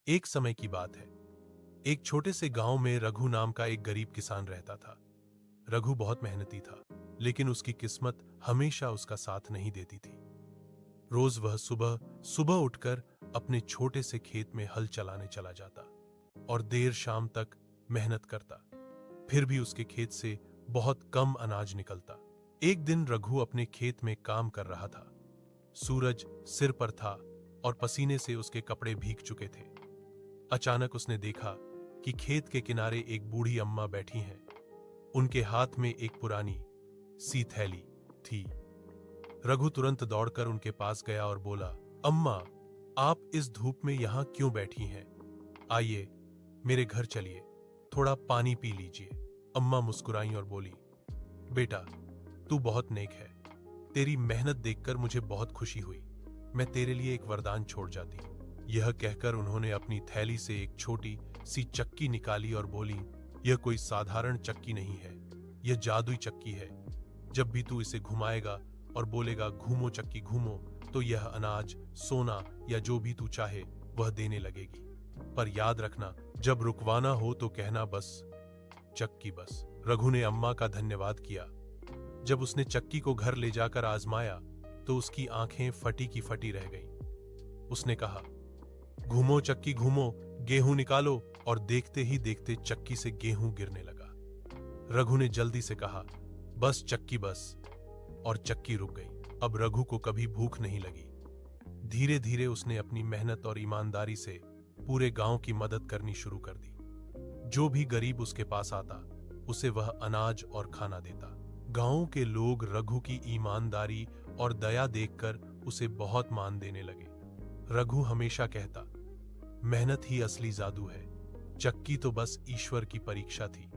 एक समय की बात है। एक छोटे से गांव में रघु नाम का एक गरीब किसान रहता था। रघु बहुत मेहनती था, लेकिन उसकी किस्मत हमेशा उसका साथ नहीं देती थी। रोज वह सुबह सुबह उठकर अपने छोटे से खेत में हल चलाने चला जाता और देर शाम तक मेहनत करता। फिर भी उसके खेत से बहुत कम अनाज निकलता। एक दिन रघु अपने खेत में काम कर रहा था। सूरज सिर पर था और पसीने से उसके कपड़े भीग चुके थे। अचानक उसने देखा कि खेत के किनारे एक बूढ़ी अम्मा बैठी हैं। उनके हाथ में एक पुरानी सी थैली थी। रघु तुरंत दौड़कर उनके पास गया और बोला, अम्मा, आप इस धूप में यहां क्यों बैठी हैं? आइए, मेरे घर चलिए, थोड़ा पानी पी लीजिए। अम्मा मुस्कुराई और बोली, बेटा, तू बहुत नेक है। तेरी मेहनत देखकर मुझे बहुत खुशी हुई। मैं तेरे लिए एक वरदान छोड़ जाती हूँ। यह कहकर उन्होंने अपनी थैली से एक छोटी सी चक्की निकाली और बोली, यह कोई साधारण चक्की नहीं है, यह जादुई चक्की है। जब भी तू इसे घुमाएगा और बोलेगा, घूमो चक्की घूमो, तो यह अनाज, सोना या जो भी तू चाहे वह देने लगेगी। पर याद रखना, जब रुकवाना हो तो कहना, बस चक्की बस। रघु ने अम्मा का धन्यवाद किया। जब उसने चक्की को घर ले जाकर आजमाया तो उसकी आंखें फटी की फटी रह गईं। उसने कहा, घूमो चक्की घूमो, गेहूं निकालो, और देखते ही देखते चक्की से गेहूं गिरने लगा। रघु ने जल्दी से कहा, बस चक्की बस, और चक्की रुक गई। अब रघु को कभी भूख नहीं लगी। धीरे धीरे उसने अपनी मेहनत और ईमानदारी से पूरे गांव की मदद करनी शुरू कर दी। जो भी गरीब उसके पास आता, उसे वह अनाज और खाना देता। गांव के लोग रघु की ईमानदारी और दया देखकर उसे बहुत मान देने लगे। रघु हमेशा कहता, मेहनत ही असली जादू है, चक्की तो बस ईश्वर की परीक्षा थी।